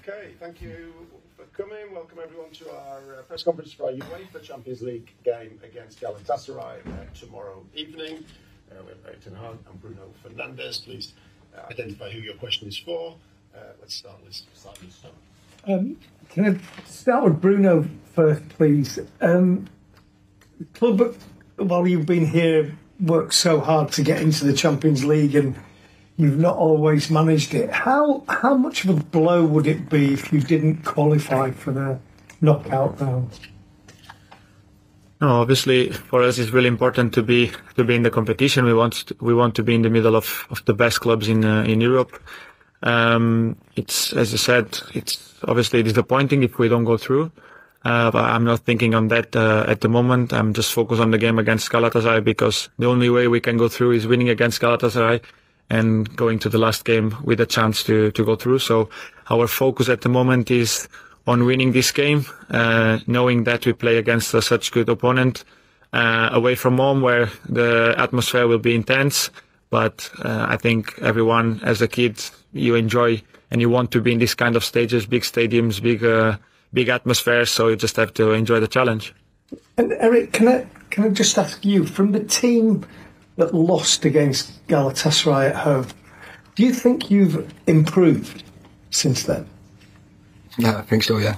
Okay, thank you for coming. Welcome everyone to our press conference for our UEFA Champions League game against Galatasaray tomorrow evening. We have Erik Ten Hag and Bruno Fernandes. Please identify who your question is for. Let's start with Can I start with Bruno first, please? Club, while you've been here, worked so hard to get into the Champions League and you've not always managed it. How much of a blow would it be if you didn't qualify for the knockout round? No, obviously for us it's really important to be in the competition. We want to be in the middle of the best clubs in Europe. It's, as you said, it's obviously disappointing if we don't go through. But I'm not thinking on that at the moment. I'm just focused on the game against Galatasaray, because the only way we can go through is winning against Galatasaray and going to the last game with a chance to go through. So our focus at the moment is on winning this game, knowing that we play against such good opponent away from home, where the atmosphere will be intense. But I think everyone, as a kid, you enjoy and you want to be in this kind of stages, big stadiums, big atmosphere. So you just have to enjoy the challenge. And Erik, can I just ask you, from the team that lost against Galatasaray at home, do you think you've improved since then? Yeah, I think so, yeah.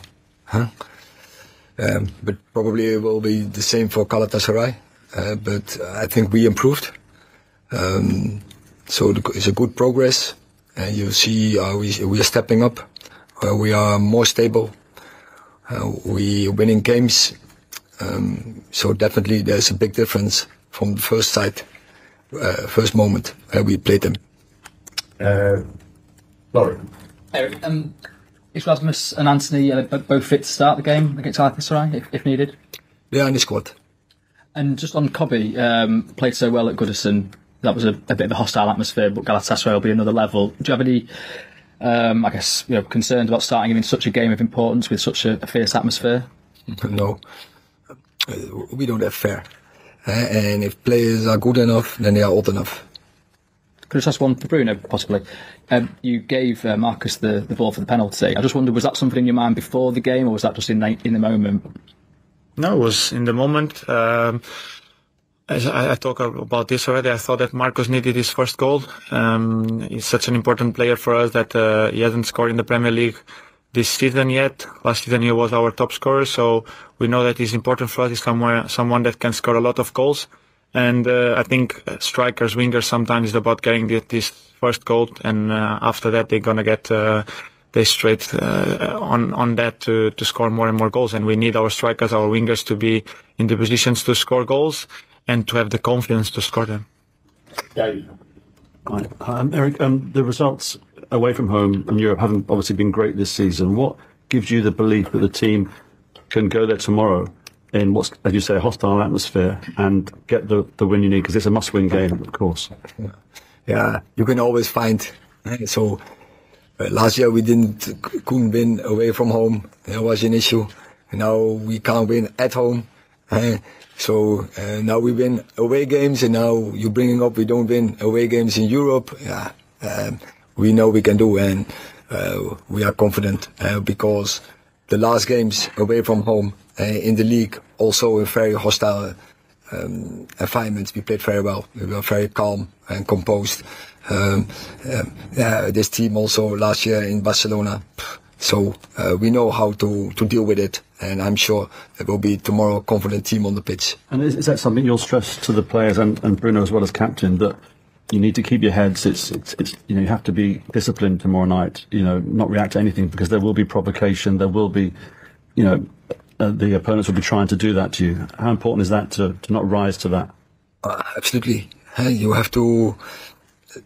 But probably it will be the same for Galatasaray. But I think we improved. So it's a good progress. And you see we are stepping up. We are more stable. We are winning games. So definitely there's a big difference from the first moment we played them. Lauren. Erik, is Rasmus and Anthony both fit to start the game against Galatasaray if needed? They are in the squad. And just on Cobby, played so well at Goodison. That was a bit of a hostile atmosphere, but Galatasaray will be another level. Do you have any, concerns about starting him in such a game of importance with such a fierce atmosphere? No, we don't have fear. And if players are good enough, then they are old enough. Could I just ask one for Bruno, possibly? You gave Marcus the ball for the penalty. I just wondered, was that something in your mind before the game, or was that just in the moment? No, it was in the moment. As I talked about this already, I thought that Marcus needed his first goal. He's such an important player for us that he hasn't scored in the Premier League this season yet. Last season he was our top scorer, so we know that he's important for us. He's someone that can score a lot of goals. And I think strikers, wingers, sometimes it's about getting this first goal, and after that they're gonna get they straight on that to score more and more goals. And we need our strikers, our wingers, to be in the positions to score goals and to have the confidence to score them. Yeah. Hi, Erik, the results away from home in Europe haven't obviously been great this season. What gives you the belief that the team can go there tomorrow in what's, as you say, a hostile atmosphere and get the win you need? Because it's a must-win game, of course. Yeah, you can always find. So last year we couldn't win away from home. That was an issue. Now we can't win at home. So now we win away games, and now you're bringing up we don't win away games in Europe. Yeah, we know we can do, and we are confident because the last games away from home in the league, also a very hostile environment, we played very well. We were very calm and composed. This team also last year in Barcelona. So we know how to deal with it, and I'm sure it will be tomorrow a confident team on the pitch. And is that something you'll stress to the players and Bruno as well as captain, that you need to keep your heads? It's you have to be disciplined tomorrow night. Not react to anything, because there will be provocation. There will be, the opponents will be trying to do that to you. How important is that to not rise to that? Absolutely. You have to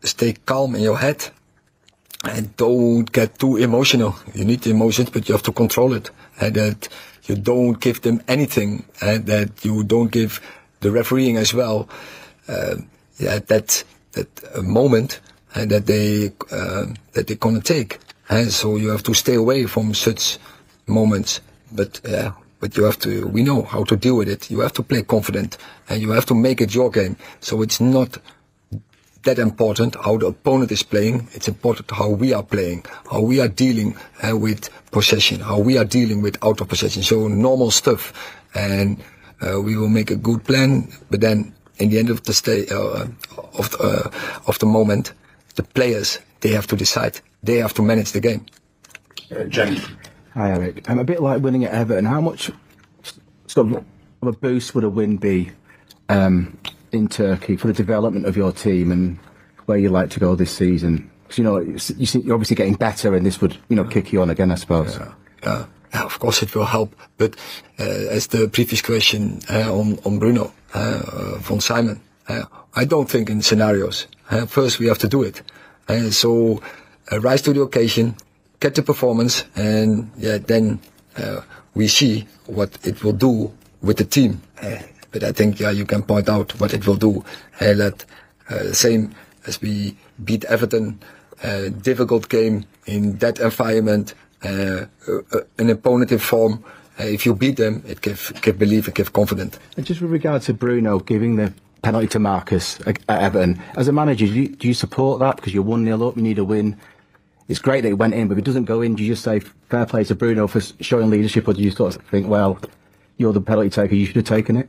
stay calm in your head. And don't get too emotional. You need the emotions, but you have to control it. And that you don't give them anything, and that you don't give the refereeing as well. That moment that they gonna take. And so you have to stay away from such moments. But you have to. We know how to deal with it. You have to play confident, and you have to make it your game. So it's not that important how the opponent is playing. It's important how we are playing, how we are dealing with possession, how we are dealing with out of possession. So normal stuff, and we will make a good plan. But then, in the end of the of the moment, the players, they have to decide. They have to manage the game. Jenny. Hi, Erik. I'm a bit like winning at Everton. How much sort of a boost would a win be in Turkey for the development of your team and where you like to go this season? Because, you're obviously getting better, and this would, kick you on again, I suppose. Yeah, of course it will help. But as the previous question on Bruno from Simon, I don't think in scenarios. First, we have to do it. So rise to the occasion, get the performance, and then we see what it will do with the team. But I think you can point out what it will do. Same as we beat Everton, difficult game in that environment, an opponent in form. If you beat them, it gives belief, it gives confidence. And just with regard to Bruno giving the penalty to Marcus at Everton, as a manager, do you support that? Because you're 1-0 up, you need a win. It's great that it went in, but if it doesn't go in, do you just say fair play to Bruno for showing leadership, or do you sort of think, well, you're the penalty taker, you should have taken it?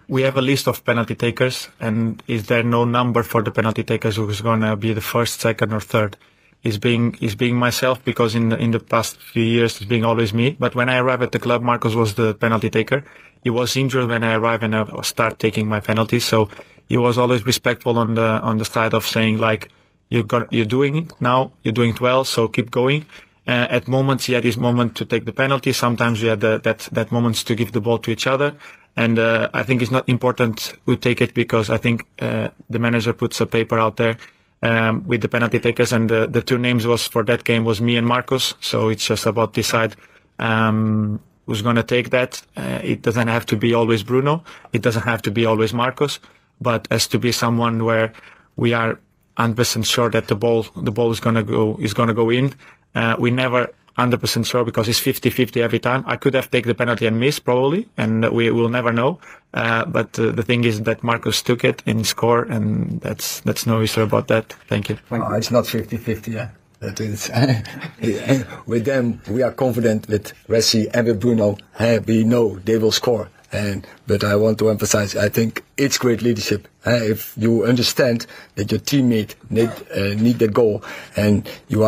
We have a list of penalty takers, and is there no number for the penalty takers who's going to be the first, second, or third? Is being myself, because in the past few years it's being always me. But when I arrived at the club, Marcos was the penalty taker. He was injured when I arrived and I start taking my penalties, so he was always respectful on the side of saying, like, you're doing it now, you're doing it well, so keep going. At moments he had his moment to take the penalty. Sometimes we had that moments to give the ball to each other. And I think it's not important who take it, because I think the manager puts a paper out there with the penalty takers, and the two names was for that game was me and Marcos. So it's just about decide who's going to take that. It doesn't have to be always Bruno. It doesn't have to be always Marcos, but has to be someone where we are 100% sure that the ball is going to go in. We never 100% sure, because it's 50-50 every time. I could have taken the penalty and missed probably, and we will never know. But the thing is that Marcos took it and scored, and that's no issue about that. Thank you. It's not 50-50, yeah. That is, with them, we are confident with Resi and with Bruno. We know they will score. But I want to emphasize, I think it's great leadership. If you understand that your teammate need the goal, and you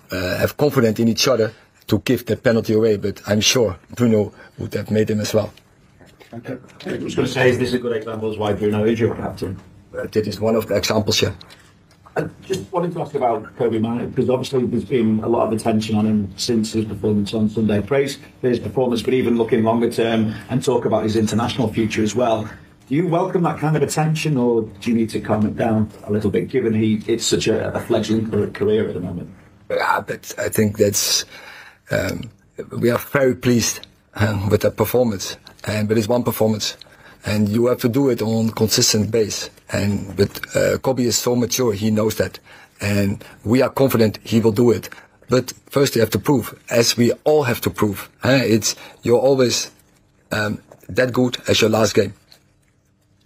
have confidence in each other to give the penalty away. But I'm sure Bruno would have made him as well. Okay. I was going to say, is this a good example as why Bruno is your captain? That is one of the examples, yeah. I just wanted to ask about Kobe Manu, because obviously there's been a lot of attention on him since his performance on Sunday. Praise for his performance, but even looking longer term and talk about his international future as well. Do you welcome that kind of attention, or do you need to calm it down a little bit, given it's such a fledgling career at the moment? Yeah, but I think that's we are very pleased with that performance, but it's one performance. And you have to do it on consistent base. But Kobe is so mature, he knows that. And we are confident he will do it. But first you have to prove, as we all have to prove. You're always that good as your last game.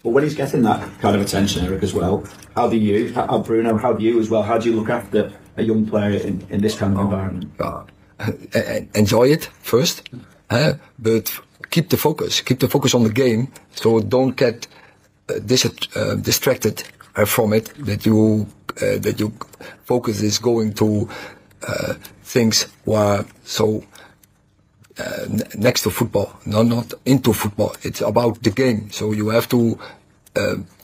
But when he's getting that kind of attention, Erik, as well, Bruno, how do you as well? How do you look after a young player in this kind of environment? Enjoy it first, but keep the focus on the game, so don't get distracted from it, that your focus is going to things were so next to football, not into football. It's about the game, so you have to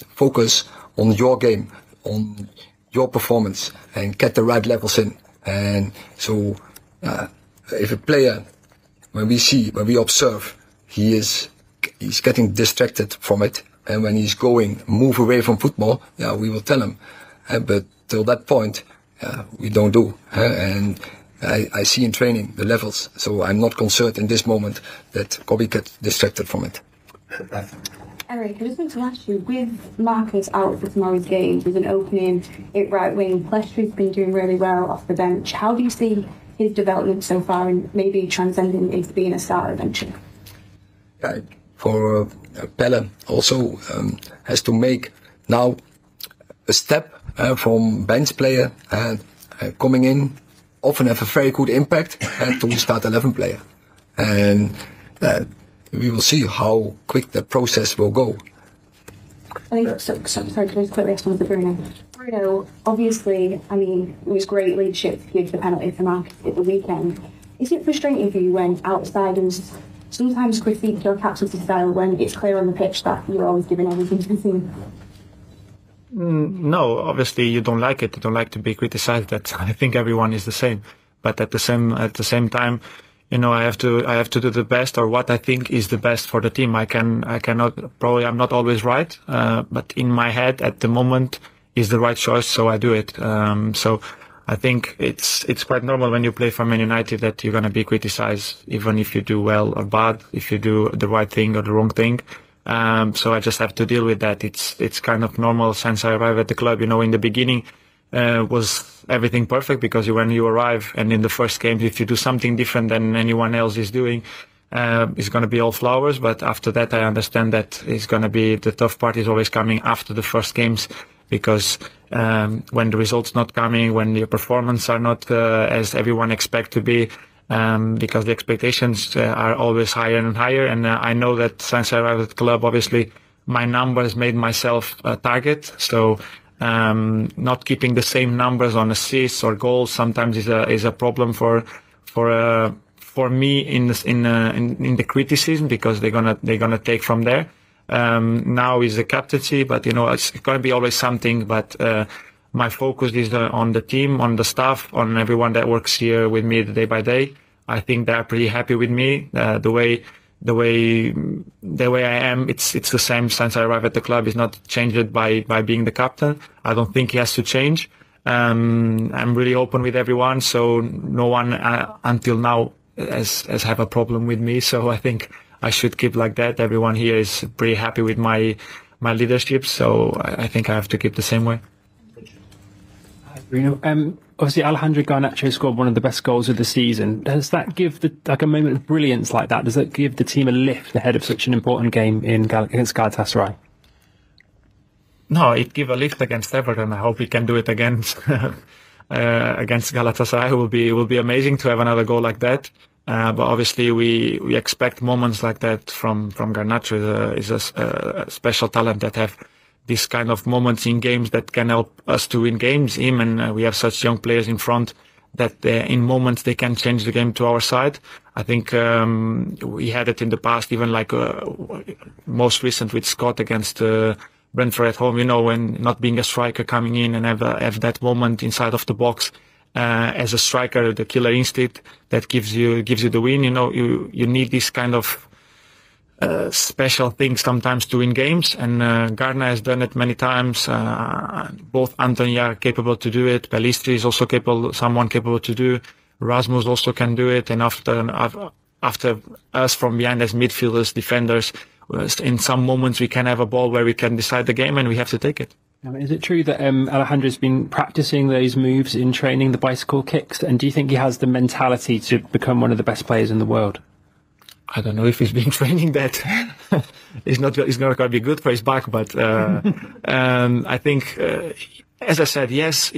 focus on your game, on your performance, and get the right levels in. And so if a player, when we observe, he's getting distracted from it, and when he's move away from football, we will tell him. But till that point, we don't do. And I see in training the levels, so I'm not concerned in this moment that Kobe gets distracted from it. Erik, I just want to ask you, with Marcus out for tomorrow's game, with an opening at right wing, Plestra's been doing really well off the bench. How do you see his development so far, and maybe transcending into being a starter eventually? For Pelle also has to make now a step from bench player coming in, often have a very good impact to start 11 player. And we will see how quick the process will go. I think, sorry, can I just quickly respond to Bruno? Bruno, obviously, I mean, it was great leadership to give the penalty for Marcus at the weekend. Is it frustrating for you when outsiders sometimes critique your captaincy style when it's clear on the pitch that you're always giving everything to the team? No, obviously you don't like it. You don't like to be criticized. That I think everyone is the same. But at the same time, you know, I have to do the best, or what I think is the best for the team. I'm not always right, but in my head at the moment is the right choice, so I do it. So I think it's quite normal when you play for Man United that you're going to be criticized, even if you do well or bad, if you do the right thing or the wrong thing. So I just have to deal with that. It's kind of normal since I arrived at the club. You know, in the beginning, was everything perfect, because when you arrive and in the first game, if you do something different than anyone else is doing, it's going to be all flowers. But after that, I understand that it's going to be, the tough part is always coming after the first games, because when the results not coming, when your performance are not as everyone expect to be, because the expectations are always higher and higher. And I know that since I arrived at the club, obviously my numbers made myself a target. So not keeping the same numbers on assists or goals sometimes is a problem for me in the criticism, because they're gonna take from there. Now is the captaincy, but you know, it's gonna be always something. But my focus is on the team, on the staff, on everyone that works here with me day by day. I think they're pretty happy with me. The way I am, it's the same since I arrived at the club. It's not changed by being the captain. I don't think he has to change. I'm really open with everyone, so no one until now has have a problem with me. So I think I should keep like that. Everyone here is pretty happy with my leadership, so I think I have to keep the same way. Bruno, obviously Alejandro Garnacho scored one of the best goals of the season. Does that give a moment of brilliance like that? Does that give the team a lift ahead of such an important game against Galatasaray? No, it give a lift against Everton. I hope we can do it against Galatasaray. It will be amazing to have another goal like that. But obviously we expect moments like that from Garnacho. Is a special talent that have these kind of moments in games that can help us to win games. Him and we have such young players in front that in moments they can change the game to our side. I think we had it in the past, even like most recent with Scott against Brentford at home. You know, when not being a striker coming in and have that moment inside of the box. As a striker, the killer instinct that gives you the win. You know, you need this kind of special things sometimes to win games, and Garna has done it many times. Both Anthony are capable to do it. Pellistri is also someone capable to do. Rasmus also can do it. And after us from behind as midfielders, defenders, in some moments we can have a ball where we can decide the game, and we have to take it. Is it true that Alejandro's been practicing those moves in training, the bicycle kicks? And do you think he has the mentality to become one of the best players in the world? I don't know if he's been training that. It's not going to be good for his back, but I think, as I said, yes,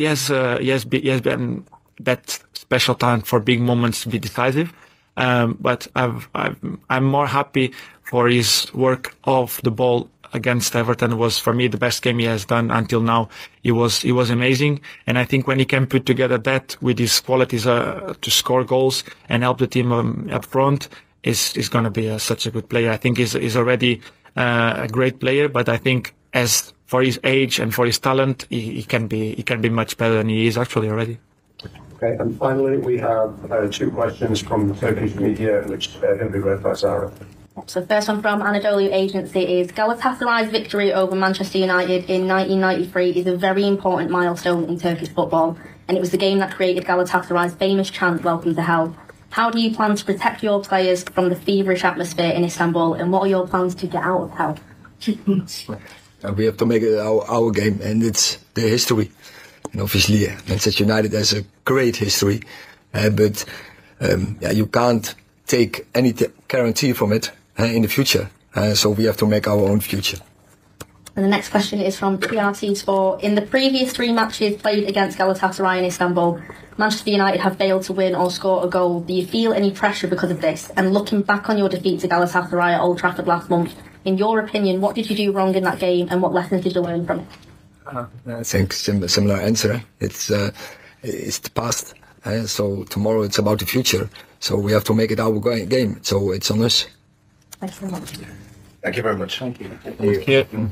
been that special talent for big moments to be decisive. But I'm more happy for his work off the ball against Everton. Was for me the best game he has done until now. He was amazing, and I think when he can put together that with his qualities to score goals and help the team up front, is going to be such a good player. I think he's already a great player, but I think as for his age and for his talent, he can be much better than he is actually already. Okay, and finally we have 2 questions from the Turkish media, which are going to be read by Sarah. So first one from Anadolu Agency is Galatasaray's victory over Manchester United in 1993 is a very important milestone in Turkish football, and it was the game that created Galatasaray's famous chant, "Welcome to Hell." How do you plan to protect your players from the feverish atmosphere in Istanbul, and what are your plans to get out of hell? We have to make it our game, and it's the history. And obviously, Manchester United has a great history, but you can't take any guarantee from it in the future. So we have to make our own future. And the next question is from TRT Sport. In the previous 3 matches played against Galatasaray in Istanbul, Manchester United have failed to win or score a goal. Do you feel any pressure because of this? And looking back on your defeat to Galatasaray at Old Trafford last month, in your opinion, what did you do wrong in that game and what lessons did you learn from it? I think similar answer. It's the past. So tomorrow it's about the future. So we have to make it our game. So it's on us. Thanks very much. Thank you very much. Thank you. Thank you.